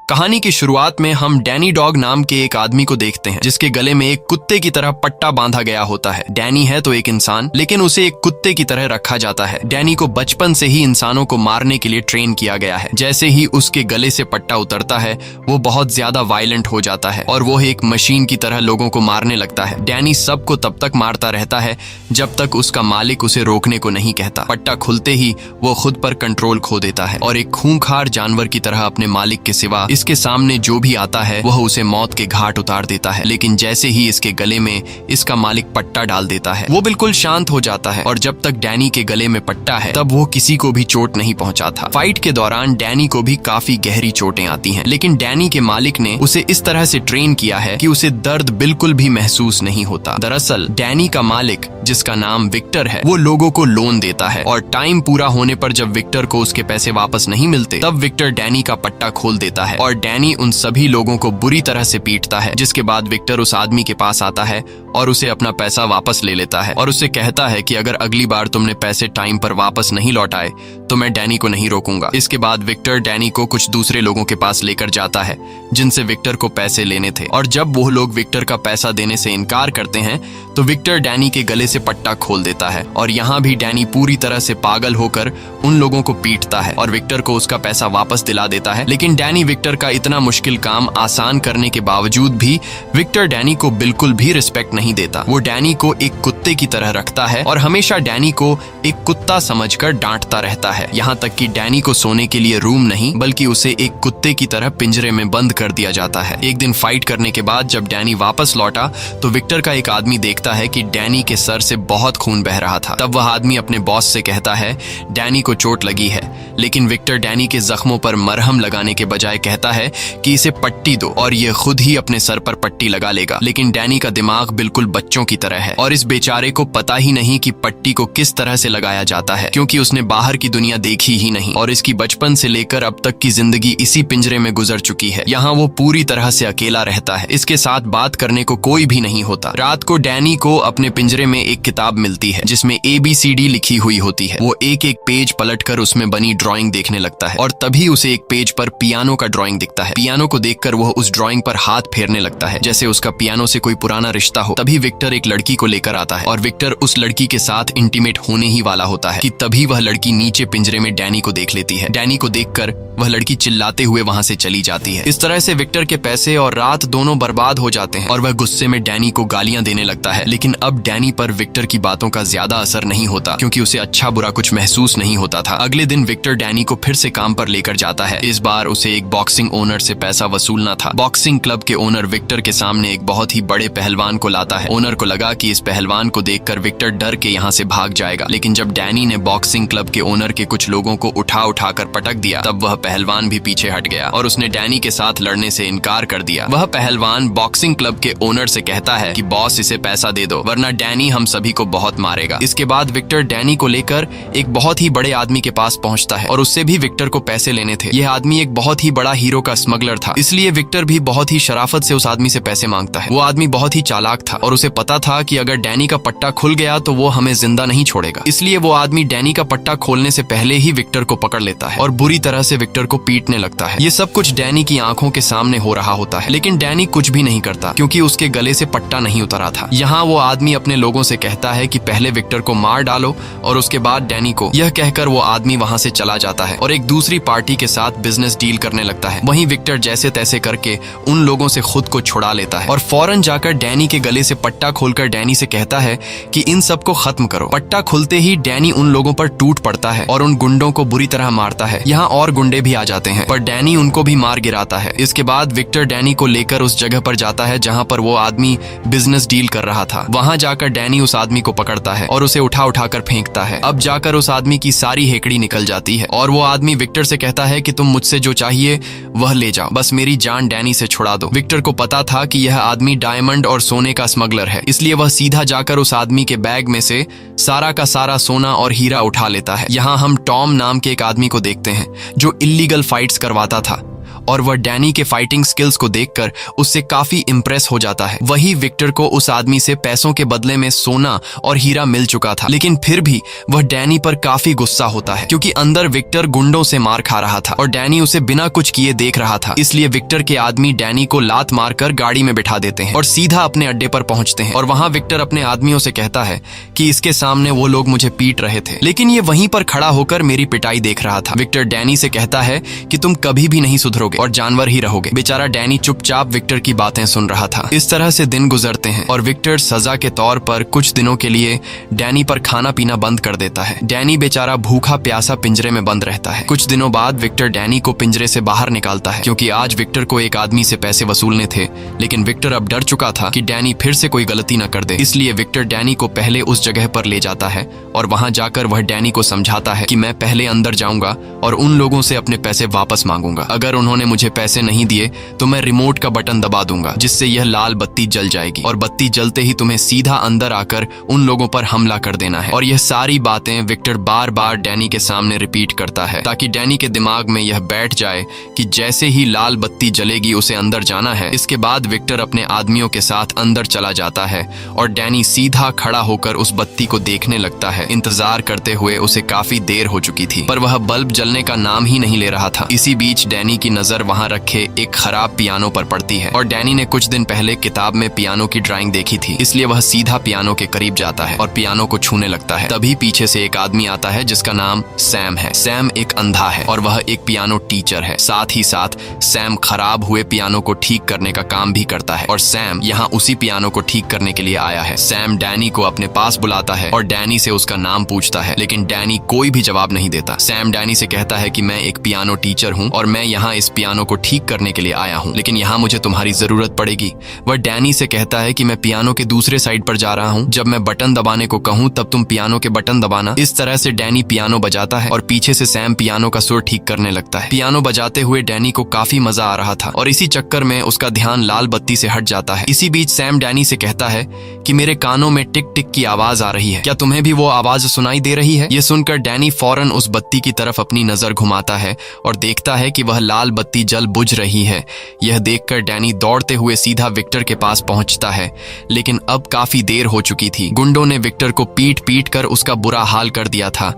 कहानी की शुरुआत में हम डैनी डॉग नाम के एक आदमी को देखते हैं जिसके गले में एक कुत्ते की तरह पट्टा बांधा गया होता है। डैनी है तो एक इंसान, लेकिन उसे एक कुत्ते की तरह रखा जाता है। डैनी को बचपन से ही इंसानों को मारने के लिए ट्रेन किया गया है। जैसे ही उसके गले से पट्टा उतरता है वो बहुत ज्यादा वायलेंट हो जाता है और वो एक मशीन की तरह लोगों को मारने लगता है। डैनी सबको तब तक मारता रहता है जब तक उसका मालिक उसे रोकने को नहीं कहता। पट्टा खुलते ही वो खुद पर कंट्रोल खो देता है और एक खूंखार जानवर की तरह अपने मालिक के सिवा इसके सामने जो भी आता है वह उसे मौत के घाट उतार देता है। लेकिन जैसे ही इसके गले में इसका मालिक पट्टा डाल देता है वो बिल्कुल शांत हो जाता है और जब तक डैनी के गले में पट्टा है तब वो किसी को भी चोट नहीं पहुंचाता। फाइट के दौरान डैनी को भी काफी गहरी चोटें आती हैं, लेकिन डैनी के मालिक ने उसे इस तरह से ट्रेन किया है कि उसे दर्द बिल्कुल भी महसूस नहीं होता। दरअसल डैनी का मालिक, जिसका नाम विक्टर है, वो लोगों को लोन देता है और टाइम पूरा होने पर जब विक्टर को उसके पैसे वापस नहीं मिलते तब विक्टर डैनी का पट्टा खोल देता है और डैनी उन सभी लोगों को बुरी तरह से पीटता है। जिसके बाद विक्टर उस आदमी के पास आता है और उसे अपना पैसा वापस ले लेता है और उससे कहता है कि अगर अगली बार तुमने पैसे टाइम पर वापस नहीं लौटाए तो मैं डैनी को नहीं रोकूंगा। इसके बाद विक्टर डैनी को कुछ दूसरे लोगों के पास लेकर जाता है जिनसे विक्टर को पैसे लेने थे और जब वो लोग विक्टर का पैसा देने से इनकार करते हैं तो विक्टर डैनी के गले से पट्टा खोल देता है और यहाँ भी डैनी पूरी तरह से पागल होकर उन लोगों को पीटता है और विक्टर को उसका पैसा वापस दिला देता है। लेकिन डैनी विक्टर का इतना मुश्किल काम आसान करने के बावजूद भी विक्टर डैनी को बिल्कुल भी रिस्पेक्ट नहीं देता। वो डैनी को एक कुत्ते की तरह रखता है और हमेशा डैनी को एक कुत्ता समझकर डांटता रहता है। यहाँ तक कि डैनी को सोने के लिए रूम नहीं बल्कि उसे एक कुत्ते की तरह पिंजरे में बंद कर दिया जाता है। एक दिन फाइट करने के बाद जब डैनी वापस लौटा तो विक्टर का एक आदमी देखता है कि डैनी के सर से बहुत खून बह रहा था। तब वह आदमी अपने बॉस से कहता है डैनी को चोट लगी है, लेकिन विक्टर डैनी के जख्मों पर मरहम लगाने के बजाय कहता है कि इसे पट्टी दो और ये खुद ही अपने सर पर पट्टी लगा लेगा। लेकिन डैनी का दिमाग बिल्कुल बच्चों की तरह है और इस बेचारे को पता ही नहीं कि पट्टी को किस तरह से लगाया जाता है, क्योंकि उसने बाहर की दुनिया देखी ही नहीं और इसकी बचपन से लेकर अब तक की जिंदगी इसी पिंजरे में गुजर चुकी है। यहाँ वो पूरी तरह से अकेला रहता है, इसके साथ बात करने को कोई भी नहीं होता। रात को डैनी को अपने पिंजरे में एक किताब मिलती है जिसमें ABCD लिखी हुई होती है। वो एक एक पेज पलटकर उसमें बनी ड्राइंग देखने लगता है और तभी उसे एक पेज पर पियानो का ड्राइंग दिखता है। पियानो को देखकर वह उस ड्राइंग पर हाथ फेरने लगता है जैसे उसका पियानो से कोई पुराना रिश्ता हो। तभी विक्टर एक लड़की को लेकर आता है और विक्टर उस लड़की के साथ इंटीमेट होने ही वाला होता है कि तभी वह लड़की नीचे पिंजरे में डैनी को देख लेती है। डैनी को देखकर वह लड़की चिल्लाते हुए वहां से चली जाती है। इस तरह से विक्टर के पैसे और रात दोनों बर्बाद हो जाते हैं और वह गुस्से में डैनी को गालियां देने लगता है। लेकिन अब डैनी पर विक्टर की बातों का ज्यादा असर नहीं होता क्योंकि उसे अच्छा बुरा कुछ महसूस नहीं होता था। अगले दिन विक्टर डैनी को फिर से काम पर लेकर जाता है। इस बार उसे एक बॉक्सिंग ओनर से पैसा वसूलना था। बॉक्सिंग क्लब के ओनर विक्टर के सामने एक बहुत ही बड़े पहलवान को लाता है। ओनर को लगा कि इस पहलवान को देखकर विक्टर डर के यहाँ से भाग जाएगा, लेकिन जब डैनी ने बॉक्सिंग क्लब के ओनर के कुछ लोगों को उठा कर पटक दिया तब वह पहलवान भी पीछे हट गया और उसने डैनी के साथ लड़ने से इनकार कर दिया। वह पहलवान बॉक्सिंग क्लब के ओनर से कहता है कि बॉस इसे पैसा दे दो वरना डैनी हम सभी को बहुत मारेगा। इसके बाद विक्टर डैनी को लेकर एक बहुत ही बड़े आदमी के पास पहुंचता है और उससे भी विक्टर को पैसे लेने थे। यह आदमी एक बहुत ही बड़ा हीरो का स्मगलर था, इसलिए विक्टर भी बहुत ही शराफत से उस आदमी से पैसे मांगता है। वो आदमी बहुत ही चालाक था और उसे पता था कि अगर डैनी का पट्टा खुल गया तो वो हमें जिंदा नहीं छोड़ेगा, इसलिए वो आदमी डैनी का पट्टा खोलने से पहले ही विक्टर को पकड़ लेता है और बुरी तरह से विक्टर को पीटने लगता है। ये सब कुछ डैनी की आंखों के सामने हो रहा होता है, लेकिन डैनी कुछ भी नहीं करता क्योंकि उसके गले से पट्टा नहीं उतरा था। यहाँ वो आदमी अपने लोगों से कहता है कि पहले विक्टर को मार डालो और उसके बाद डैनी को। यह कहकर वो आदमी वहां से चला जाता है और एक दूसरी पार्टी के साथ बिजनेस डील करने लगता है। वहीं विक्टर जैसे तैसे करके उन लोगों से खुद को छुड़ा लेता है और फौरन जाकर डैनी के गले से पट्टा खोलकर डैनी से कहता है कि इन सबको खत्म करो। पट्टा खुलते ही डैनी उन लोगों पर टूट पड़ता है और उन गुंडों को बुरी तरह मारता है। यहाँ और गुंडे भी आ जाते हैं पर डैनी उनको भी मार गिराता है। इसके बाद विक्टर डैनी को लेकर उस जगह पर जाता है जहाँ पर वो आदमी बिजनेस डील कर रहा था। वहां जाकर डैनी उस आदमी को पकड़ता है और उसे उठा कर फेंकता है। अब जाकर उस आदमी की सारी हेकड़ी निकल जाती है और वो आदमी विक्टर से कहता है कि तुम मुझसे जो चाहिए वह ले जाओ, बस मेरी जान डैनी से छुड़ा दो। विक्टर को पता था कि यह आदमी डायमंड और सोने का स्मगलर है, इसलिए वह सीधा जाकर उस आदमी के बैग में से सारा का सारा सोना और हीरा उठा लेता है। यहाँ हम टॉम नाम के एक आदमी को देखते हैं जो इल्लीगल फाइट्स करवाता था और वह डैनी के फाइटिंग स्किल्स को देखकर उससे काफी इम्प्रेस हो जाता है। वही विक्टर को उस आदमी से पैसों के बदले में सोना और हीरा मिल चुका था, लेकिन फिर भी वह डैनी पर काफी गुस्सा होता है क्योंकि अंदर विक्टर गुंडों से मार खा रहा था और डैनी उसे बिना कुछ किए देख रहा था। इसलिए विक्टर के आदमी डैनी को लात मारकर गाड़ी में बिठा देते हैं और सीधा अपने अड्डे पर पहुंचते हैं। और वहां विक्टर अपने आदमियों से कहता है कि इसके सामने वो लोग मुझे पीट रहे थे, लेकिन ये वहीं पर खड़ा होकर मेरी पिटाई देख रहा था। विक्टर डैनी से कहता है कि तुम कभी भी नहीं सुधरोगे और जानवर ही रहोगे। बेचारा डैनी चुपचाप विक्टर की बातें सुन रहा था। इस तरह से दिन गुजरते हैं और विक्टर सजा के तौर पर कुछ दिनों के लिए डैनी पर खाना पीना बंद कर देता है। डैनी बेचारा भूखा प्यासा पिंजरे में बंद रहता है। कुछ दिनों बाद विक्टर डैनी को पिंजरे से बाहर निकालता है क्योंकि आज विक्टर को एक आदमी से पैसे वसूलने थे, लेकिन विक्टर अब डर चुका था कि डैनी फिर से कोई गलती न कर दे। इसलिए विक्टर डैनी को पहले उस जगह पर ले जाता है और वहां जाकर वह डैनी को समझाता है कि मैं पहले अंदर जाऊंगा और उन लोगों से अपने पैसे वापस मांगूंगा। अगर उन्होंने मुझे पैसे नहीं दिए तो मैं रिमोट का बटन दबा दूंगा जिससे यह लाल बत्ती जल जाएगी और बत्ती जलते ही तुम्हें सीधा अंदर आकर उन लोगों पर हमला कर देना है। और यह सारी बातें विक्टर बार बार डैनी के सामने रिपीट करता है ताकि डैनी के दिमाग में यह बैठ जाए कि जैसे ही लाल बत्ती जलेगी उसे अंदर जाना है। इसके बाद विक्टर अपने आदमियों के साथ अंदर चला जाता है और डैनी सीधा खड़ा होकर उस बत्ती को देखने लगता है। इंतजार करते हुए उसे काफी देर हो चुकी थी पर वह बल्ब जलने का नाम ही नहीं ले रहा था। इसी बीच डैनी की नजर वहां रखे एक खराब पियानो पर पड़ती है और डैनी ने कुछ दिन पहले किताब में पियानो की ड्राइंग देखी थी, इसलिए वह सीधा पियानो के करीब जाता है और पियानो को छूने लगता है। तभी पीछे से एक आदमी आता है जिसका नाम सैम है। सैम एक अंधा है और वह एक पियानो टीचर है। साथ ही साथ सैम खराब हुए पियानो को ठीक करने का काम भी करता है और सैम यहाँ उसी पियानो को ठीक करने के लिए आया है। सैम डैनी को अपने पास बुलाता है और डैनी से उसका नाम पूछता है, लेकिन डैनी कोई भी जवाब नहीं देता। सैम डैनी से कहता है कि मैं एक पियानो टीचर हूँ और मैं यहाँ इस पियानो को ठीक करने के लिए आया हूँ, लेकिन यहाँ मुझे तुम्हारी जरूरत पड़ेगी। वह डैनी से कहता है कि मैं पियानो के दूसरे साइड पर जा रहा हूँ, जब मैं बटन दबाने को कहूँ तब तुम पियानो के बटन दबाना। इस तरह से डैनी पियानो बजाता है और पीछे से सैम पियानो का सुर ठीक करने लगता है। पियानो बजाते हुए डैनी को काफी मजा आ रहा था और इसी चक्कर में उसका ध्यान लाल बत्ती से हट जाता है। इसी बीच सैम डैनी से कहता है कि मेरे कानों में टिक टिक की आवाज आ रही है, क्या तुम्हें भी वो आवाज सुनाई दे रही है? ये सुनकर डैनी फौरन उस बत्ती की तरफ अपनी नजर घुमाता है और देखता है कि वह लाल बत्ती जल बुझ रही है। यह देखकर डैनी दौड़ते हुए सीधा विक्टर के पास पहुंचता है, लेकिन अब काफी देर हो चुकी थी। गुंडों ने विक्टर को पीट पीट कर उसका बुरा हाल कर दिया था।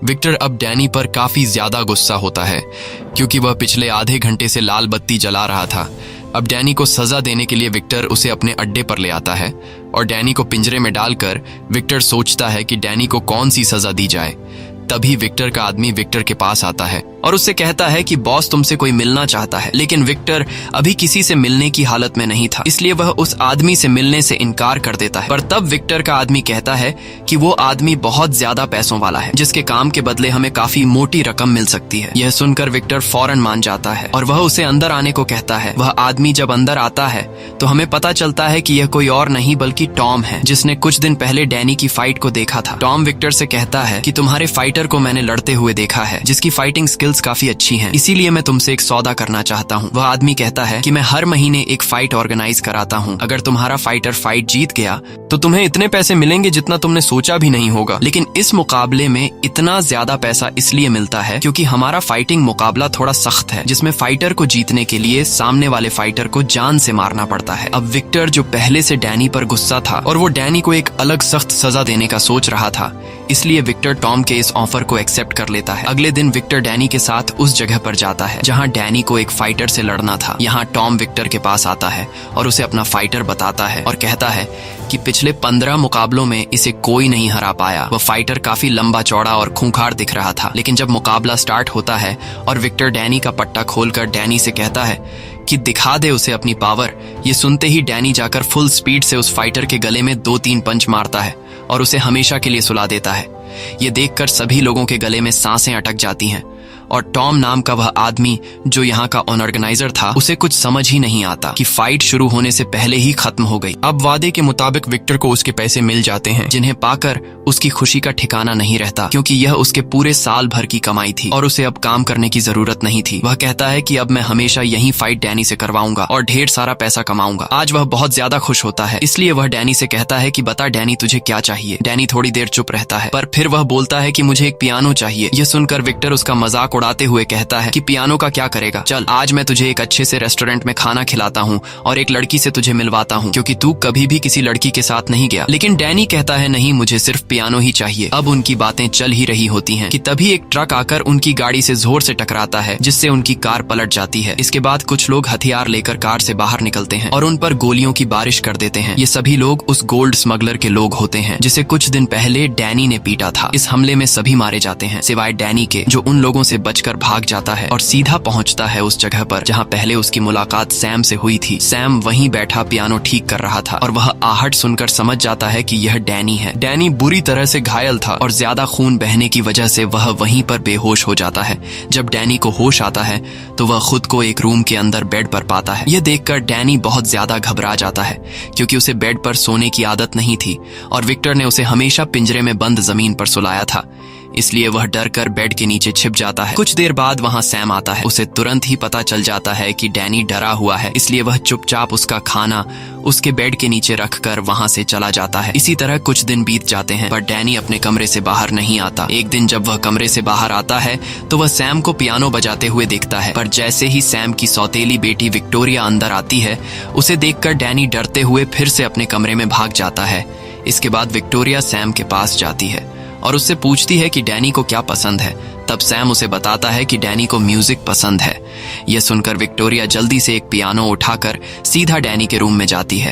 विक्टर अब डैनी पर काफी ज्यादा गुस्सा होता है क्योंकि वह पिछले आधे घंटे से लाल बत्ती जला रहा था। अब डैनी को सजा देने के लिए विक्टर उसे अपने अड्डे पर ले आता है और डैनी को पिंजरे में डालकर विक्टर सोचता है कि डैनी को कौन सी सजा दी जाए। तभी विक्टर का आदमी विक्टर के पास आता है और उससे कहता है कि बॉस तुमसे कोई मिलना चाहता है, लेकिन विक्टर अभी किसी से मिलने की हालत में नहीं था, इसलिए वह उस आदमी से मिलने से इनकार कर देता है। पर तब विक्टर का आदमी कहता है कि वो आदमी बहुत ज्यादा पैसों वाला है जिसके काम के बदले हमें काफी मोटी रकम मिल सकती है। यह सुनकर विक्टर फौरन मान जाता है और वह उसे अंदर आने को कहता है। वह आदमी जब अंदर आता है तो हमें पता चलता है कि यह कोई और नहीं बल्कि टॉम है, जिसने कुछ दिन पहले डैनी की फाइट को देखा था। टॉम विक्टर से कहता है कि तुम्हारे फाइटर को मैंने लड़ते हुए देखा है जिसकी फाइटिंग स्किल्स काफी अच्छी हैं, इसीलिए मैं तुमसे एक सौदा करना चाहता हूँ। वह आदमी कहता है कि मैं हर महीने एक फाइट ऑर्गेनाइज कराता हूँ, अगर तुम्हारा फाइटर फाइट जीत गया तो तुम्हें इतने पैसे मिलेंगे जितना तुमने सोचा भी नहीं होगा, लेकिन इस मुकाबले में इतना ज्यादा पैसा इसलिए मिलता है क्योंकि हमारा फाइटिंग मुकाबला थोड़ा सख्त है, जिसमें फाइटर को जीतने के लिए सामने वाले फाइटर को जान से मारना पड़ता है। अब विक्टर जो पहले से डैनी पर गुस्सा था और वो डैनी को एक अलग सख्त सजा देने का सोच रहा था, इसलिए विक्टर टॉम के इस ऑफर को एक्सेप्ट कर लेता है। अगले दिन विक्टर डैनी के साथ उस जगह पर जाता है जहां डैनी को एक फाइटर से लड़ना था। यहाँ टॉम विक्टर के पास आता है और उसे अपना फाइटर बताता है और कहता है कि पिछले 15 मुकाबलों में इसे कोई नहीं हरा पाया। वह फाइटर काफी लंबा चौड़ा और खूंखार दिख रहा था, लेकिन जब मुकाबला स्टार्ट होता है और विक्टर डैनी का पट्टा खोलकर डैनी से कहता है कि दिखा दे उसे अपनी पावर, ये सुनते ही डैनी जाकर फुल स्पीड से उस फाइटर के गले में 2-3 पंच मारता है और उसे हमेशा के लिए सुला देता है। ये देखकर सभी लोगों के गले में सांसें अटक जाती हैं और टॉम नाम का वह आदमी जो यहाँ का ऑर्गेनाइजर था, उसे कुछ समझ ही नहीं आता कि फाइट शुरू होने से पहले ही खत्म हो गई। अब वादे के मुताबिक विक्टर को उसके पैसे मिल जाते हैं, जिन्हें पाकर उसकी खुशी का ठिकाना नहीं रहता क्योंकि यह उसके पूरे साल भर की कमाई थी और उसे अब काम करने की जरूरत नहीं थी। वह कहता है कि अब मैं हमेशा यही फाइट डैनी से करवाऊंगा और ढेर सारा पैसा कमाऊंगा। आज वह बहुत ज्यादा खुश होता है, इसलिए वह डैनी से कहता है कि बता डैनी तुझे क्या चाहिए। डैनी थोड़ी देर चुप रहता है पर फिर वह बोलता है कि मुझे एक पियानो चाहिए। यह सुनकर विक्टर उसका मजाक उड़ाते हुए कहता है कि पियानो का क्या करेगा, चल आज मैं तुझे एक अच्छे से रेस्टोरेंट में खाना खिलाता हूँ और एक लड़की से तुझे मिलवाता हूँ, क्योंकि तू कभी भी किसी लड़की के साथ नहीं गया। लेकिन डैनी कहता है नहीं, मुझे सिर्फ पियानो ही चाहिए। अब उनकी बातें चल ही रही होती हैं कि तभी एक ट्रक आकर उनकी गाड़ी से जोर से टकराता है, जिससे उनकी कार पलट जाती है। इसके बाद कुछ लोग हथियार लेकर कार से बाहर निकलते हैं और उन पर गोलियों की बारिश कर देते हैं। ये सभी लोग उस गोल्ड स्मगलर के लोग होते हैं जिसे कुछ दिन पहले डैनी ने पीटा था। इस हमले में सभी मारे जाते हैं सिवाय डैनी के, जो उन लोगों से बचकर भाग जाता है और सीधा पहुंचता है उस जगह पर जहां पहले उसकी मुलाकात सैम से हुई थी। सैम वहीं बैठा पियानो ठीक कर रहा था और वह आहट सुनकर समझ जाता है कि यह डैनी है। डैनी बुरी तरह से घायल था और ज्यादा खून बहने की वजह से वह वहीं पर बेहोश हो जाता है। जब डैनी को होश आता है तो वह खुद को एक रूम के अंदर बेड पर पाता है। यह देखकर डैनी बहुत ज्यादा घबरा जाता है, क्योंकि उसे बेड पर सोने की आदत नहीं थी और विक्टर ने उसे हमेशा पिंजरे में बंद जमीन पर सुलाया था, इसलिए वह डर कर बेड के नीचे छिप जाता है। कुछ देर बाद वहां सैम आता है। उसे तुरंत ही पता चल जाता है कि डैनी डरा हुआ है, इसलिए वह चुपचाप उसका खाना उसके बेड के नीचे रखकर वहां से चला जाता है। इसी तरह कुछ दिन बीत जाते हैं, पर डैनी अपने कमरे से बाहर नहीं आता। एक दिन जब वह कमरे से बाहर आता है तो वह सैम को पियानो बजाते हुए देखता है, पर जैसे ही सैम की सौतेली बेटी विक्टोरिया अंदर आती है, उसे देखकर डैनी डरते हुए फिर से अपने कमरे में भाग जाता है। इसके बाद विक्टोरिया सैम के पास जाती है और उससे पूछती है कि डैनी को क्या पसंद है। तब सैम उसे बताता है कि डैनी को म्यूजिक पसंद है। यह सुनकर विक्टोरिया जल्दी से एक पियानो उठाकर सीधा डैनी के रूम में जाती है।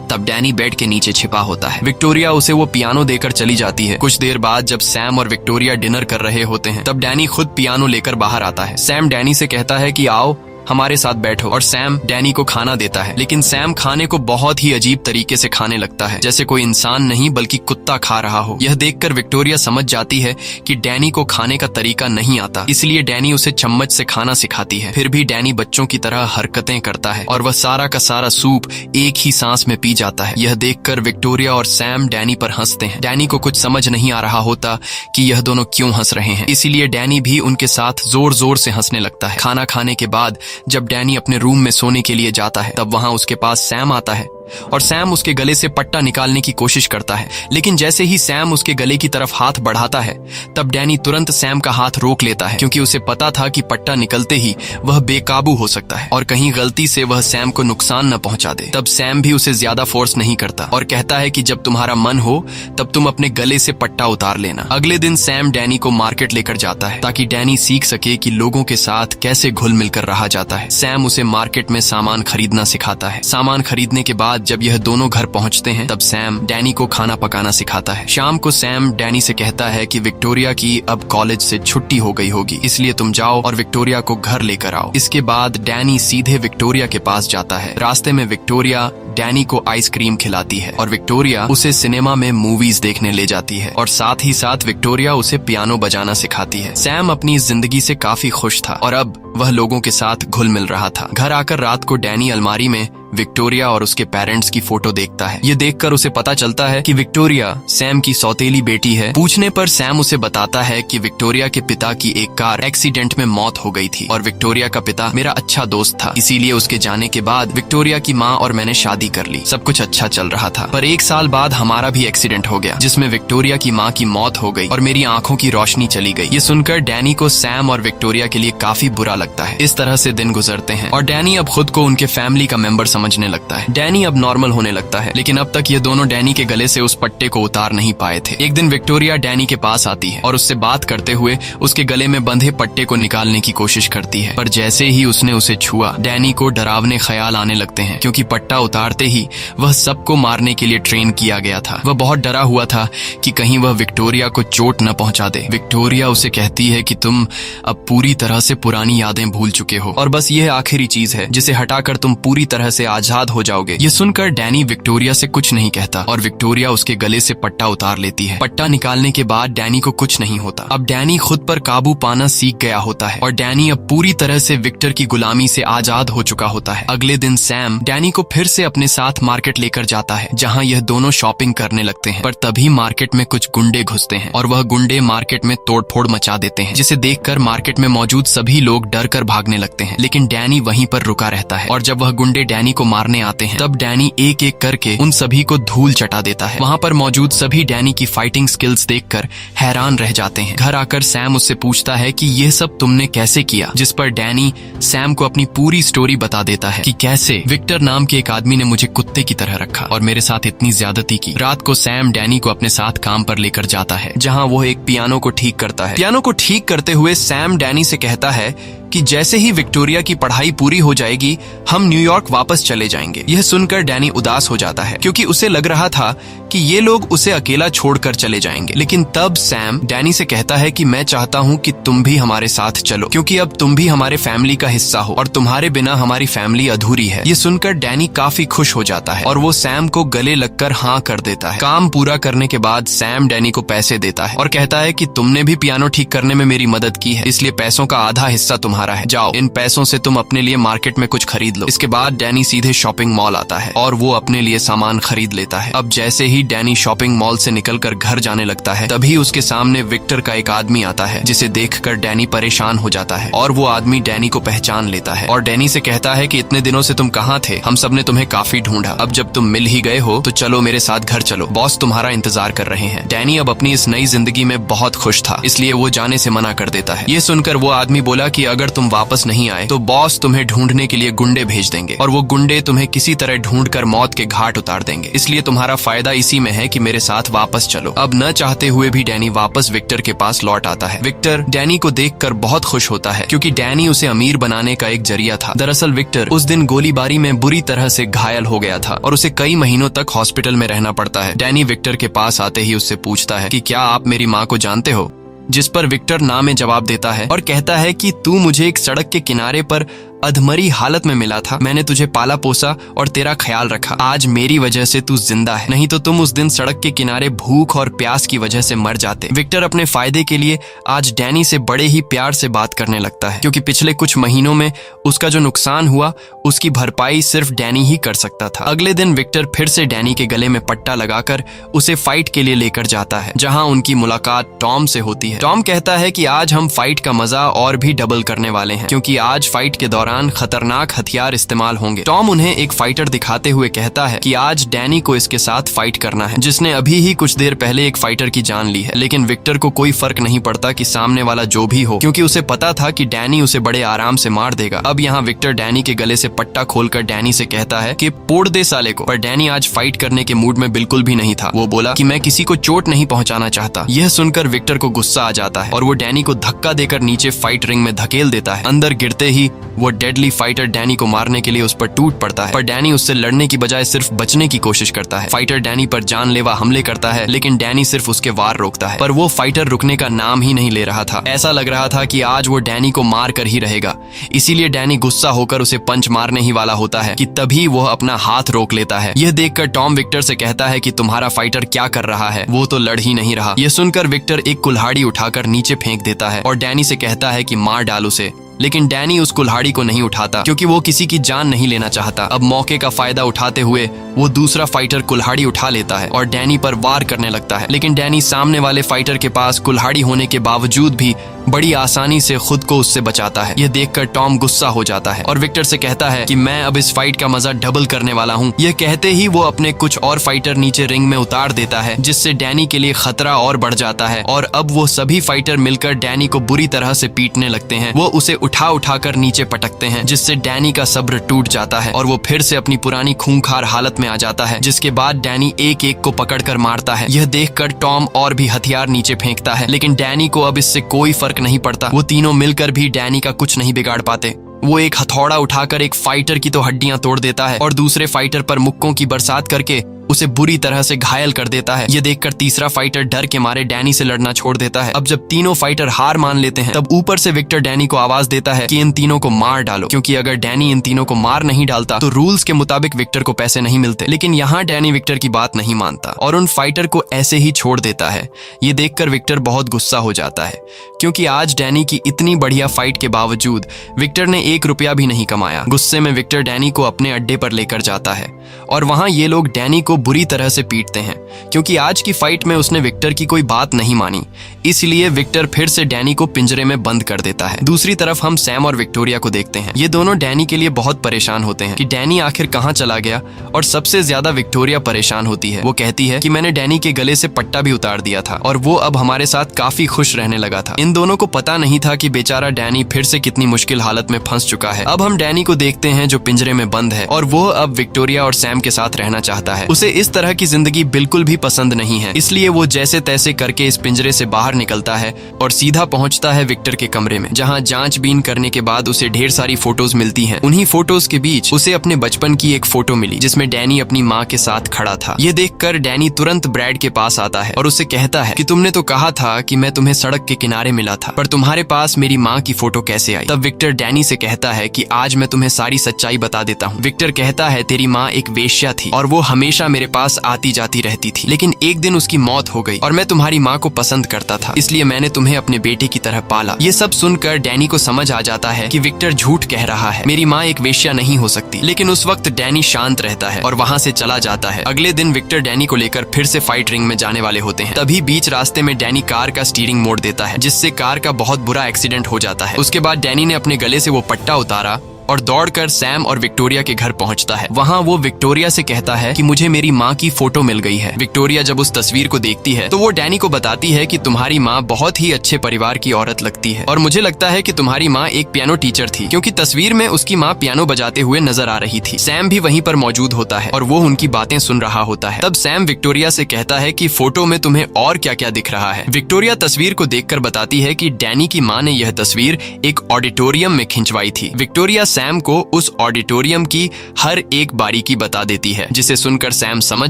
तब डैनी बेड के नीचे छिपा होता है। विक्टोरिया उसे वो पियानो देकर चली जाती है। कुछ देर बाद जब सैम और विक्टोरिया डिनर कर रहे होते हैं, तब डैनी खुद पियानो लेकर बाहर आता है। सैम डैनी से कहता है कि आओ हमारे साथ बैठो, और सैम डैनी को खाना देता है। लेकिन सैम खाने को बहुत ही अजीब तरीके से खाने लगता है, जैसे कोई इंसान नहीं बल्कि कुत्ता खा रहा हो। यह देखकर विक्टोरिया समझ जाती है कि डैनी को खाने का तरीका नहीं आता, इसलिए डैनी उसे चम्मच से खाना सिखाती है। फिर भी डैनी बच्चों की तरह हरकतें करता है और वह सारा का सारा सूप एक ही सांस में पी जाता है। यह देखकर विक्टोरिया और सैम डैनी पर हंसते हैं। डैनी को कुछ समझ नहीं आ रहा होता कि यह दोनों क्यों हंस रहे हैं, इसीलिए डैनी भी उनके साथ जोर जोर से हंसने लगता है। खाना खाने के बाद जब डैनी अपने रूम में सोने के लिए जाता है, तब वहां उसके पास सैम आता है और सैम उसके गले से पट्टा निकालने की कोशिश करता है। लेकिन जैसे ही सैम उसके गले की तरफ हाथ बढ़ाता है, तब डैनी तुरंत सैम का हाथ रोक लेता है, क्योंकि उसे पता था कि पट्टा निकलते ही वह बेकाबू हो सकता है और कहीं गलती से वह सैम को नुकसान न पहुंचा दे। तब सैम भी उसे ज्यादा फोर्स नहीं करता और कहता है कि जब तुम्हारा मन हो तब तुम अपने गले से पट्टा उतार लेना। अगले दिन सैम डैनी को मार्केट लेकर जाता है, ताकि डैनी सीख सके कि लोगों के साथ कैसे घुल मिलकर रहा जाता है। सैम उसे मार्केट में सामान खरीदना सिखाता है। सामान खरीदने के बाद जब यह दोनों घर पहुंचते हैं, तब सैम डैनी को खाना पकाना सिखाता है। शाम को सैम डैनी से कहता है कि विक्टोरिया की अब कॉलेज से छुट्टी हो गई होगी, इसलिए तुम जाओ और विक्टोरिया को घर लेकर आओ। इसके बाद डैनी सीधे विक्टोरिया के पास जाता है। रास्ते में विक्टोरिया डैनी को आइसक्रीम खिलाती है और विक्टोरिया उसे सिनेमा में मूवीज देखने ले जाती है, और साथ ही साथ विक्टोरिया उसे पियानो बजाना सिखाती है। सैम अपनी जिंदगी से काफी खुश था और अब वह लोगों के साथ घुल मिल रहा था। घर आकर रात को डैनी अलमारी में विक्टोरिया और उसके पेरेंट्स की फोटो देखता है। ये देखकर उसे पता चलता है कि विक्टोरिया सैम की सौतेली बेटी है। पूछने पर सैम उसे बताता है कि विक्टोरिया के पिता की एक कार एक्सीडेंट में मौत हो गई थी और विक्टोरिया का पिता मेरा अच्छा दोस्त था, इसीलिए उसके जाने के बाद विक्टोरिया की माँ और मैंने शादी कर ली। सब कुछ अच्छा चल रहा था, पर 1 साल बाद हमारा भी एक्सीडेंट हो गया, जिसमें विक्टोरिया की माँ की मौत हो गई और मेरी आंखों की रोशनी चली गई। ये सुनकर डैनी को सैम और विक्टोरिया के लिए काफी बुरा लगता है। इस तरह से दिन गुजरते हैं और डैनी अब खुद को उनके फैमिली का मेंबर समझने लगता है। डैनी अब नॉर्मल होने लगता है, लेकिन अब तक ये दोनों डैनी के गले से उस पट्टे को उतार नहीं पाए थे। एक दिन विक्टोरिया डैनी के पास आती है और उससे बात करते हुए उसके गले में बंधे पट्टे को निकालने की कोशिश करती है, पर जैसे ही उसने उसे छुआ, डैनी को डरावने ख्याल आने लगते हैं, क्योंकि पट्टा उतारते ही वह सबको मारने के लिए ट्रेन किया गया था। वह बहुत डरा हुआ था कि कहीं वह विक्टोरिया को चोट न पहुंचा दे। विक्टोरिया उसे कहती है कि तुम अब पूरी तरह से पुरानी यादें भूल चुके हो और बस यह आखिरी चीज है जिसे हटाकर तुम पूरी तरह से आजाद हो जाओगे। ये सुनकर डैनी विक्टोरिया से कुछ नहीं कहता और विक्टोरिया उसके गले से पट्टा उतार लेती है। पट्टा निकालने के बाद डैनी को कुछ नहीं होता। अब डैनी खुद पर काबू पाना सीख गया होता है और डैनी अब पूरी तरह से विक्टर की गुलामी से आजाद हो चुका होता है। अगले दिन सैम डैनी को फिर से अपने साथ मार्केट लेकर जाता है, जहाँ यह दोनों शॉपिंग करने लगते हैं। पर तभी मार्केट में कुछ गुंडे घुसते हैं और वह गुंडे मार्केट में तोड़फोड़ मचा देते हैं, जिसे देखकर मार्केट में मौजूद सभी लोग डर कर भागने लगते हैं। लेकिन डैनी वहीं पर रुका रहता है और जब वह गुंडे डैनी को मारने आते हैं। तब डैनी एक एक करके उन सभी को धूल चटा देता है। वहाँ पर मौजूद सभी डैनी की फाइटिंग स्किल्स देखकर हैरान रह जाते हैं। घर आकर सैम उससे पूछता है कि यह सब तुमने कैसे किया, जिस पर डैनी सैम को अपनी पूरी स्टोरी बता देता है कि कैसे विक्टर नाम के एक आदमी ने मुझे कुत्ते की तरह रखा और मेरे साथ इतनी ज्यादती की। रात को सैम डैनी को अपने साथ काम पर लेकर जाता है, जहाँ वो एक पियानो को ठीक करता है। पियानो को ठीक करते हुए सैम डैनी से कहता है कि जैसे ही विक्टोरिया की पढ़ाई पूरी हो जाएगी हम न्यूयॉर्क वापस चले जाएंगे। यह सुनकर डैनी उदास हो जाता है, क्योंकि उसे लग रहा था कि ये लोग उसे अकेला छोड़कर चले जाएंगे। लेकिन तब सैम डैनी से कहता है कि मैं चाहता हूँ कि तुम भी हमारे साथ चलो, क्योंकि अब तुम भी हमारे फैमिली का हिस्सा हो और तुम्हारे बिना हमारी फैमिली अधूरी है। ये सुनकर डैनी काफी खुश हो जाता है और वो सैम को गले लगकर हाँ कर देता है। काम पूरा करने के बाद सैम डैनी को पैसे देता है और कहता है कि तुमने भी पियानो ठीक करने में मेरी मदद की है, इसलिए पैसों का आधा हिस्सा तुम्हारा है। जाओ, इन पैसों से तुम अपने लिए मार्केट में कुछ खरीद लो। इसके बाद डैनी सीधे शॉपिंग मॉल आता है और वो अपने लिए सामान खरीद लेता है। अब जैसे ही डैनी शॉपिंग मॉल से निकलकर घर जाने लगता है, तभी उसके सामने विक्टर का एक आदमी आता है, जिसे देखकर डैनी परेशान हो जाता है और वो आदमी डैनी को पहचान लेता है और डैनी से कहता है कि इतने दिनों से तुम कहाँ थे, हम सब ने तुम्हें काफी ढूंढा। अब जब तुम मिल ही गए हो तो चलो मेरे साथ घर चलो, बॉस तुम्हारा इंतजार कर रहे हैं। डैनी अब अपनी इस नई जिंदगी में बहुत खुश था, इसलिए वो जाने से मना कर देता है। ये सुनकर वो आदमी बोला कि अगर तुम वापस नहीं आए तो बॉस तुम्हें ढूंढने के लिए गुंडे भेज देंगे और वो गुंडे तुम्हें किसी तरह ढूंढकर मौत के घाट उतार देंगे, इसलिए तुम्हारा फायदा इसी में है कि मेरे साथ वापस चलो। अब न चाहते हुए भी डैनी वापस विक्टर के पास लौट आता है। विक्टर डैनी को देखकर बहुत खुश होता है, क्योंकि डैनी उसे अमीर बनाने का एक जरिया था। दरअसल विक्टर उस दिन गोलीबारी में बुरी तरह से घायल हो गया था और उसे कई महीनों तक हॉस्पिटल में रहना पड़ता है। डैनी विक्टर के पास आते ही उससे पूछता है कि क्या आप मेरी माँ को जानते हो, जिस पर विक्टर ना में जवाब देता है और कहता है कि तू मुझे एक सड़क के किनारे पर अधमरी हालत में मिला था, मैंने तुझे पाला पोसा और तेरा ख्याल रखा। आज मेरी वजह से तू जिंदा है, नहीं तो तुम उस दिन सड़क के किनारे भूख और प्यास की वजह से मर जाते। विक्टर अपने फायदे के लिए आज डैनी से बड़े ही प्यार से बात करने लगता है, क्योंकि पिछले कुछ महीनों में उसका जो नुकसान हुआ उसकी भरपाई सिर्फ डैनी ही कर सकता था। अगले दिन विक्टर फिर से डैनी के गले में पट्टा लगाकर उसे फाइट के लिए लेकर जाता है, जहाँ उनकी मुलाकात टॉम से होती है। टॉम कहता है कि आज हम फाइट का मजा और भी डबल करने वाले हैं, क्योंकि आज फाइट के दौरान खतरनाक हथियार इस्तेमाल होंगे। टॉम उन्हें एक फाइटर दिखाते हुए कहता है कि आज डैनी को इसके साथ फाइट करना है, जिसने अभी ही कुछ देर पहले एक फाइटर की जान ली है। लेकिन विक्टर को कोई फर्क नहीं पड़ता कि सामने वाला जो भी हो, क्योंकि उसे पता था कि डैनी उसे बड़े आराम से मार देगा। अब यहाँ विक्टर डैनी के गले से पट्टा खोलकर डैनी से कहता है कि पोड़ दे साले को, पर डैनी आज फाइट करने के मूड में बिल्कुल भी नहीं था। वो बोला कि मैं किसी को चोट नहीं पहुंचाना चाहता। यह सुनकर विक्टर को गुस्सा आ जाता है और वो डैनी को धक्का देकर नीचे फाइट रिंग में धकेल देता है। अंदर गिरते ही वो डेडली फाइटर डैनी को मारने के लिए उस पर टूट पड़ता है, पर डैनी उससे लड़ने की बजाय सिर्फ बचने की कोशिश करता है। फाइटर डैनी पर जानलेवा हमले करता है, लेकिन डैनी सिर्फ उसके वार रोकता है, पर वो फाइटर रुकने का नाम ही नहीं ले रहा था। ऐसा लग रहा था कि आज वो डैनी को मार कर ही रहेगा। इसीलिए डैनी गुस्सा होकर उसे पंच मारने ही वाला होता है कि तभी वह अपना हाथ रोक लेता है। यह देखकर टॉम विक्टर से कहता है कि तुम्हारा फाइटर क्या कर रहा है, वो तो लड़ ही नहीं रहा। यह सुनकर विक्टर एक कुल्हाड़ी उठाकर नीचे फेंक देता है और डैनी से कहता है कि मार डाल उसे। लेकिन डैनी उस कुल्हाड़ी को नहीं उठाता, क्योंकि वो किसी की जान नहीं लेना चाहता। अब मौके का फायदा उठाते हुए वो दूसरा फाइटर कुल्हाड़ी उठा लेता है और डैनी पर वार करने लगता है। लेकिन डैनी सामने वाले फाइटर के पास कुल्हाड़ी होने के बावजूद भी बड़ी आसानी से खुद को उससे बचाता है। यह देखकर टॉम गुस्सा हो जाता है और विक्टर से कहता है कि मैं अब इस फाइट का मजा डबल करने वाला हूँ। यह कहते ही वो अपने कुछ और फाइटर नीचे रिंग में उतार देता है, जिससे डैनी के लिए खतरा और बढ़ जाता है और अब वो सभी फाइटर मिलकर डैनी को बुरी तरह से पीटने लगते हैं। वो उसे उठाकर नीचे पटकते हैं, जिससे डैनी का सब्र टूट जाता है और वो फिर से अपनी पुरानी खूंखार हालत में आ जाता है। जिसके बाद डैनी एक एक को पकड़कर मारता है। यह देखकर टॉम और भी हथियार नीचे फेंकता है, लेकिन डैनी को अब इससे कोई फर्क नहीं पड़ता। वो तीनों मिलकर भी डैनी का कुछ नहीं बिगाड़ पाते। वो एक हथौड़ा उठाकर एक फाइटर की तो हड्डियां तोड़ देता है और दूसरे फाइटर पर मुक्कों की बरसात करके उसे बुरी तरह से घायल कर देता है। ये देखकर तीसरा फाइटर डर के मारे डैनी से लड़ना छोड़ देता है। अब जब तीनों फाइटर हार मान लेते हैं, तब ऊपर से विक्टर डैनी को आवाज देता है कि इन तीनों को मार डालो, क्योंकि अगर डैनी इन तीनों को मार नहीं डालता तो रूल्स के मुताबिक विक्टर को पैसे नहीं मिलते। लेकिन यहाँ डैनी विक्टर की बात नहीं मानता और उन फाइटर को ऐसे ही छोड़ देता है। ये देखकर विक्टर बहुत गुस्सा हो जाता है, क्योंकि आज डैनी की इतनी बढ़िया फाइट के बावजूद विक्टर ने 1 रुपया भी नहीं कमाया। गुस्से में विक्टर डैनी को अपने अड्डे पर लेकर जाता है और वहां ये लोग डैनी को बुरी तरह से पीटते हैं। क्योंकि आज की फाइट में उसने विक्टर की कोई बात नहीं मानी। इसलिए विक्टर फिर से डैनी को पिंजरे में बंद कर देता है। दूसरी तरफ हम सैम और विक्टोरिया को देखते हैं। ये दोनों डैनी के लिए बहुत परेशान होते हैं कि डैनी आखिर कहाँ चला गया, और सबसे ज्यादा विक्टोरिया परेशान होती है। वो कहती है कि मैंने डैनी के गले से पट्टा भी उतार दिया था और वो अब हमारे साथ काफी खुश रहने लगा था। इन दोनों को पता नहीं था कि बेचारा डैनी फिर से कितनी मुश्किल हालत में फंस चुका है। अब हम डैनी को देखते हैं जो पिंजरे में बंद है और वो अब विक्टोरिया और सैम के साथ रहना चाहता है। उसे इस तरह की जिंदगी बिल्कुल भी पसंद नहीं है, इसलिए वो जैसे तैसे करके इस पिंजरे से बाहर निकलता है और सीधा पहुंचता है विक्टर के कमरे में, जहां जांचबीन करने के बाद उसे ढेर सारी फोटोज मिलती हैं। उन्हीं फोटोज के बीच उसे अपने बचपन की एक फोटो मिली जिसमें डैनी अपनी माँ के साथ खड़ा था। ये देखकर डैनी तुरंत ब्रैड के पास आता है और उसे कहता है कि तुमने तो कहा था कि मैं तुम्हें सड़क के किनारे मिला था, पर तुम्हारे पास मेरी माँ की फोटो कैसे आई? तब विक्टर डैनी से कहता है कि आज मैं तुम्हें सारी सच्चाई बता देता हूँ। विक्टर कहता है तेरी माँ एक वेश्या थी और वो हमेशा मेरे पास आती जाती रहती थी, लेकिन एक दिन उसकी मौत हो गई और मैं तुम्हारी माँ को पसंद करता था, इसलिए मैंने तुम्हें अपने बेटे की तरह पाला। ये सब सुनकर डैनी को समझ आ जाता है कि विक्टर झूठ कह रहा है, मेरी माँ एक वेश्या नहीं हो सकती। लेकिन उस वक्त डैनी शांत रहता है और वहाँ से चला जाता है। अगले दिन विक्टर डैनी को लेकर फिर से फाइट रिंग में जाने वाले होते हैं। तभी बीच रास्ते में डैनी कार का स्टीयरिंग मोड़ देता है, जिससे कार का बहुत बुरा एक्सीडेंट हो जाता है। उसके बाद डैनी ने अपने गले से वो पट्टा उतारा और दौड़कर सैम और विक्टोरिया के घर पहुंचता है। वहां वो विक्टोरिया से कहता है कि मुझे मेरी माँ की फोटो मिल गई है। विक्टोरिया जब उस तस्वीर को देखती है तो वो डैनी को बताती है कि तुम्हारी माँ बहुत ही अच्छे परिवार की औरत लगती है और मुझे लगता है कि तुम्हारी माँ एक पियानो टीचर थी, क्योंकि तस्वीर में उसकी माँ पियानो बजाते हुए नजर आ रही थी। सैम भी वहीं पर मौजूद होता है और वो उनकी बातें सुन रहा होता है। तब सैम विक्टोरिया से कहता है कि फोटो में तुम्हें और क्या क्या दिख रहा है। विक्टोरिया तस्वीर को देखकर बताती है कि डैनी की माँ ने यह तस्वीर एक ऑडिटोरियम में खिंचवाई थी। विक्टोरिया सैम को उस ऑडिटोरियम की हर एक बारीकी बता देती है, जिसे सुनकर सैम समझ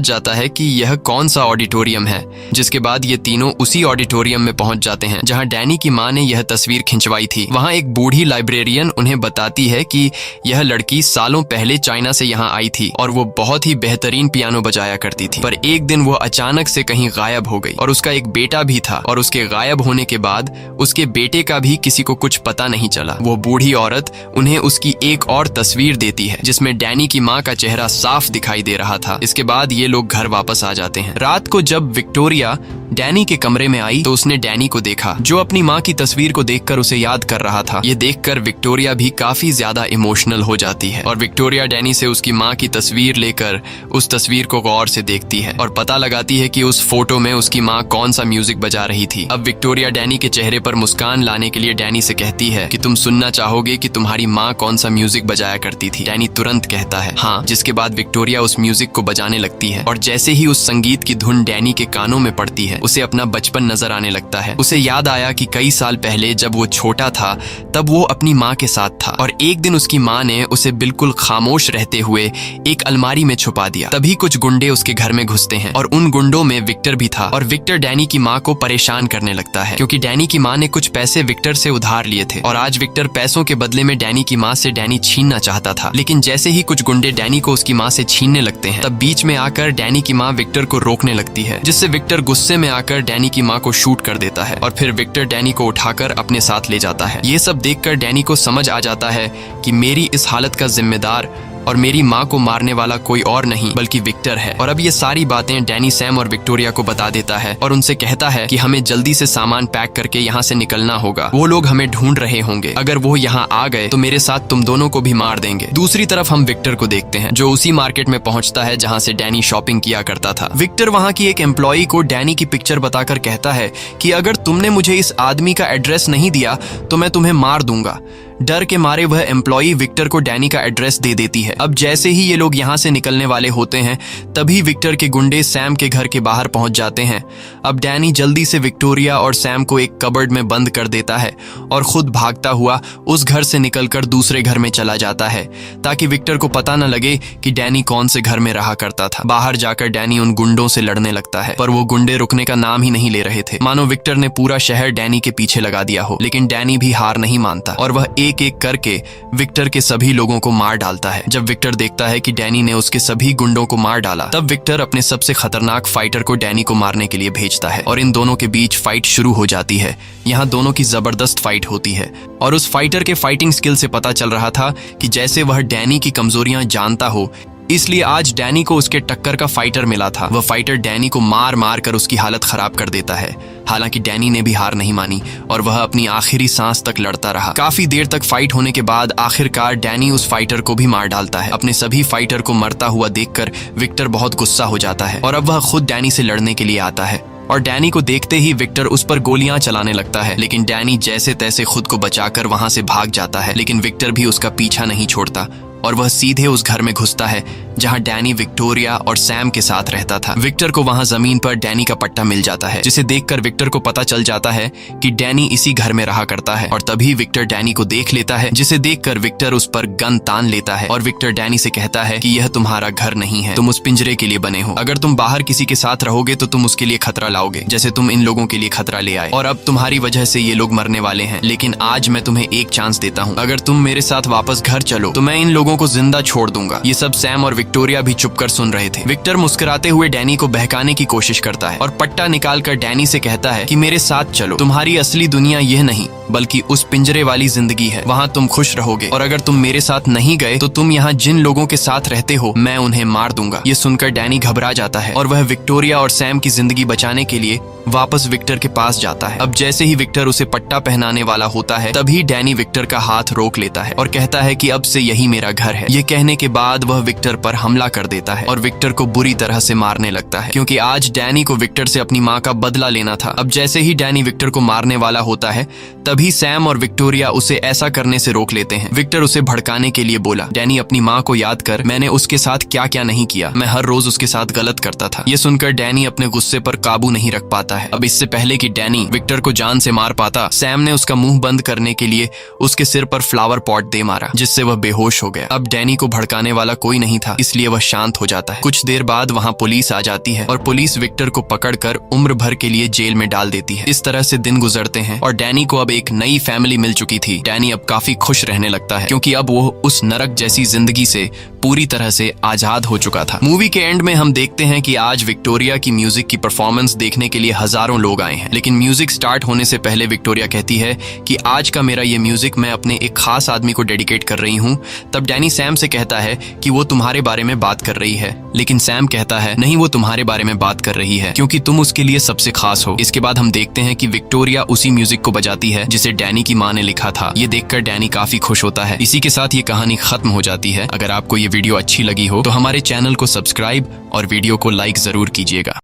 जाता है कि यह कौन सा ऑडिटोरियम है। जिसके बाद ये तीनों उसी ऑडिटोरियम में पहुंच जाते हैं जहां डैनी की मां ने यह तस्वीर खिंचवाई थी। वहां एक बूढ़ी लाइब्रेरियन उन्हें बताती है कि यह लड़की सालों पहले चाइना से यहाँ आई थी और वो बहुत ही बेहतरीन पियानो बजाया करती थी, पर एक दिन वो अचानक से कहीं गायब हो गई और उसका एक बेटा भी था और उसके गायब होने के बाद उसके बेटे का भी किसी को कुछ पता नहीं चला। वो बूढ़ी औरत उन्हें उसकी एक और तस्वीर देती है जिसमें डैनी की माँ का चेहरा साफ दिखाई दे रहा था। इसके बाद ये लोग घर वापस आ जाते हैं। रात को जब विक्टोरिया डैनी के कमरे में आई तो उसने डैनी को देखा, जो अपनी माँ की तस्वीर को देखकर उसे याद कर रहा था। ये देखकर विक्टोरिया भी काफी ज्यादा इमोशनल हो जाती है और विक्टोरिया डैनी से उसकी माँ की तस्वीर लेकर उस तस्वीर को गौर से देखती है और पता लगाती है कि उस फोटो में उसकी माँ कौन सा म्यूजिक बजा रही थी। अब विक्टोरिया डैनी के चेहरे पर मुस्कान लाने के लिए डैनी से कहती है कि तुम सुनना चाहोगे कि तुम्हारी माँ कौन सा म्यूजिक बजाया करती थी? डैनी तुरंत कहता है हाँ, जिसके बाद विक्टोरिया उस म्यूजिक को बजाने लगती है और जैसे ही उस संगीत की धुन डैनी के कानों में पड़ती है उसे अपना बचपन नजर आने लगता है। उसे याद आया कि कई साल पहले जब वो छोटा था तब वो अपनी माँ के साथ था और एक दिन उसकी माँ ने उसे बिल्कुल खामोश रहते हुए एक अलमारी में छुपा दिया। तभी कुछ गुंडे उसके घर में घुसते हैं और उन गुंडों में विक्टर भी था और विक्टर डैनी की माँ को परेशान करने लगता है, क्योंकि डैनी की माँ ने कुछ पैसे विक्टर से उधार लिए थे और आज विक्टर पैसों के बदले में डैनी की माँ से डैनी छीनना चाहता था। लेकिन जैसे ही कुछ गुंडे डैनी को उसकी माँ से छीनने लगते हैं तब बीच में आकर डैनी की माँ विक्टर को रोकने लगती है, जिससे विक्टर गुस्से में आकर डैनी की माँ को शूट कर देता है और फिर विक्टर डैनी को उठाकर अपने साथ ले जाता है। ये सब देखकर डैनी को समझ आ जाता है कि मेरी इस हालत का जिम्मेदार और मेरी माँ को मारने वाला कोई और नहीं बल्कि विक्टर है। और अब ये सारी बातें डैनी सैम और विक्टोरिया को बता देता है और उनसे कहता है कि हमें जल्दी से सामान पैक करके यहाँ से निकलना होगा। वो लोग हमें ढूंढ रहे होंगे, अगर वो यहाँ आ गए तो मेरे साथ तुम दोनों को भी मार देंगे। दूसरी तरफ हम विक्टर को देखते हैं जो उसी मार्केट में पहुंचता है जहाँ से डैनी शॉपिंग किया करता था। विक्टर वहाँ की एक एम्प्लॉई को डैनी की पिक्चर बताकर कहता है कि अगर तुमने मुझे इस आदमी का एड्रेस नहीं दिया तो मैं तुम्हें मार दूंगा। डर के मारे वह एम्प्लॉई विक्टर को डैनी का एड्रेस दे देती है। अब जैसे ही ये लोग यहाँ से निकलने वाले होते हैं तभी विक्टर के गुंडे सैम के घर के बाहर पहुंच जाते हैं। अब डैनी जल्दी से विक्टोरिया और सैम को एक कबर्ड में बंद कर देता है और खुद भागता हुआ उस घर से निकलकर दूसरे घर में चला जाता है ताकि विक्टर को पता न लगे कि डैनी कौन से घर में रहा करता था। बाहर जाकर डैनी उन गुंडों से लड़ने लगता है पर वो गुंडे रुकने का नाम ही नहीं ले रहे थे, मानो विक्टर ने पूरा शहर डैनी के पीछे लगा दिया हो। लेकिन डैनी भी हार नहीं मानता और वह एक एक करके विक्टर के सभी लोगों को मार डालता है। जब विक्टर देखता है कि डैनी ने उसके सभी गुंडों को मार डाला तब विक्टर अपने सबसे खतरनाक फाइटर को डैनी को मारने के लिए भेजता है और इन दोनों के बीच फाइट शुरू हो जाती है। यहाँ दोनों की जबरदस्त फाइट होती है और उस फाइटर के फाइटिंग स्किल से पता चल रहा था कि जैसे वह डैनी की कमजोरियां जानता हो इसलिए आज डैनी को उसके टक्कर का फाइटर मिला था। वह फाइटर डैनी को मार मार कर उसकी हालत खराब कर देता है। हालांकि डैनी ने भी हार नहीं मानी और वह अपनी आखिरी सांस तक लड़ता रहा। काफी देर तक फाइट होने के बाद आखिरकार डैनी उस फाइटर को भी मार डालता है। अपने सभी फाइटर को मरता हुआ देखकर विक्टर बहुत गुस्सा हो जाता है और अब वह खुद डैनी से लड़ने के लिए आता है और डैनी को देखते ही विक्टर उस पर गोलियां चलाने लगता है। लेकिन डैनी जैसे तैसे खुद को बचाकर वहां से भाग जाता है। लेकिन विक्टर भी उसका पीछा नहीं छोड़ता और वह सीधे उस घर में घुसता है जहां डैनी विक्टोरिया और सैम के साथ रहता था। विक्टर को वहां जमीन पर डैनी का पट्टा मिल जाता है, जिसे देखकर विक्टर को पता चल जाता है कि डैनी इसी घर में रहा करता है। और तभी विक्टर डैनी को देख लेता है, जिसे देखकर विक्टर उस पर गन तान लेता है और विक्टर डैनी से कहता है कि यह तुम्हारा घर नहीं है, तुम उस पिंजरे के लिए बने हो। अगर तुम बाहर किसी के साथ रहोगे तो तुम उसके लिए खतरा लाओगे, जैसे तुम इन लोगों के लिए खतरा ले आए। और अब तुम्हारी वजह से ये लोग मरने वाले हैं। लेकिन आज मैं तुम्हें एक चांस देता हूँ, अगर तुम मेरे साथ वापस घर चलो तो मैं इन लोगों को जिंदा छोड़ दूंगा। ये सब सैम और विक्टोरिया भी चुपकर सुन रहे थे। विक्टर मुस्कुराते हुए डैनी को बहकाने की कोशिश करता है और पट्टा निकालकर डैनी से कहता है कि मेरे साथ चलो, तुम्हारी असली दुनिया यह नहीं बल्कि उस पिंजरे वाली जिंदगी है, वहाँ तुम खुश रहोगे। और अगर तुम मेरे साथ नहीं गए तो तुम यहाँ जिन लोगों के साथ रहते हो मैं उन्हें मार दूंगा। ये सुनकर डैनी घबरा जाता है और वह विक्टोरिया और सैम की जिंदगी बचाने के लिए वापस विक्टर के पास जाता है। अब जैसे ही विक्टर उसे पट्टा पहनाने वाला होता है तभी डैनी विक्टर का हाथ रोक लेता है और कहता है कि अब से यही मेरा घर है। ये कहने के बाद वह विक्टर पर हमला कर देता है और विक्टर को बुरी तरह से मारने लगता है, क्योंकि आज डैनी को विक्टर से अपनी माँ का बदला लेना था। अब जैसे ही डैनी विक्टर को मारने वाला होता है तभी सैम और विक्टोरिया उसे ऐसा करने से रोक लेते हैं। विक्टर उसे भड़काने के लिए बोला, डैनी अपनी माँ को याद कर, मैंने उसके साथ क्या क्या नहीं किया, मैं हर रोज उसके साथ गलत करता था। ये सुनकर डैनी अपने गुस्से पर काबू नहीं रख पाता है। अब इससे पहले कि डैनी विक्टर को जान से मार पाता, सैम ने उसका मुंह बंद करने के लिए उसके सिर पर फ्लावर पॉट दे मारा, जिससे वह बेहोश हो गया। अब डैनी को भड़काने वाला कोई नहीं था, इसलिए वह शांत हो जाता है। कुछ देर बाद वहाँ पुलिस आ जाती है और पुलिस विक्टर को पकड़कर उम्र भर के लिए जेल में डाल देती है। इस तरह से दिन गुजरते हैं और डैनी को अब एक नई फैमिली मिल चुकी थी। डैनी अब काफी खुश रहने लगता है, क्योंकि अब वो उस नरक जैसी जिंदगी से पूरी तरह से आजाद हो चुका था। मूवी के एंड में हम देखते हैं कि आज विक्टोरिया की म्यूजिक की परफॉर्मेंस देखने के लिए हजारों लोग आए हैं। लेकिन म्यूजिक स्टार्ट होने से पहले विक्टोरिया कहती है कि आज का मेरा ये म्यूजिक मैं अपने एक खास आदमी को डेडिकेट कर रही हूँ। तब डैनी सैम से कहता है कि वो तुम्हारे बारे में बात कर रही है, लेकिन सैम कहता है नहीं, वो तुम्हारे बारे में बात कर रही है क्योंकि तुम उसके लिए सबसे खास हो। इसके बाद हम देखते हैं कि विक्टोरिया उसी म्यूजिक को बजाती है जिसे डैनी की माँ ने लिखा था। ये देखकर डैनी काफी खुश होता है। इसी के साथ ये कहानी खत्म हो जाती है। अगर आपको ये वीडियो अच्छी लगी हो तो हमारे चैनल को सब्सक्राइब और वीडियो को लाइक जरूर कीजिएगा।